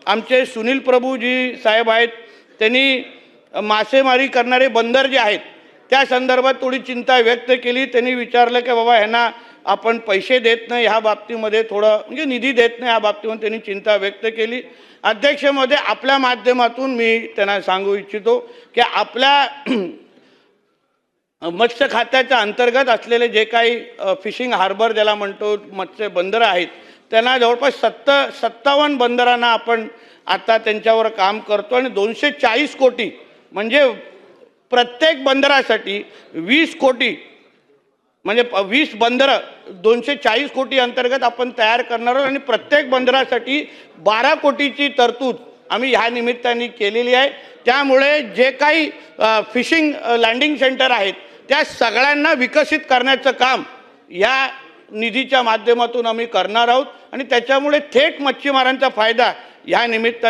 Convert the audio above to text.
आमचे सुनील प्रभूजी साहेब आहेत, त्यांनी मासेमारी करणारे बंदर जे आहेत त्या संदर्भात थोडी चिंता व्यक्त केली। त्यांनी विचारलं की बाबा ह्यांना आपण पैसे देत नाही, ह्या बाबतीमध्ये थोडं म्हणजे निधी देत नाही, ह्या बाबतीमध्ये त्यांनी चिंता व्यक्त केली। अध्यक्ष महोदय, आपल्या माध्यमातून मी त्यांना सांगू इच्छितो की आपल्या मत्स्य खात्याच्या अंतर्गत असलेले जे काही फिशिंग हार्बर ज्याला म्हणतो मत्स्य बंदरं आहेत, त्यांना जवळपास 57 बंदरांना आपण आता त्यांच्यावर काम करतो आणि 240 कोटी म्हणजे प्रत्येक बंदरासाठी 20 कोटी म्हणजे 20 बंदरं 240 कोटी अंतर्गत आपण तयार करणार आहोत आणि प्रत्येक बंदरासाठी 12 कोटीची तरतूद आम्ही ह्या निमित्ताने केलेली आहे। त्यामुळे जे काही फिशिंग लँडिंग सेंटर आहेत त्या सगळ्यांना विकसित करण्याचं काम या निधीच्या माध्यमातून आम्ही करणार आहोत आणि त्याच्यामुळे थेट मच्छीमारांचा फायदा या निमित्ताने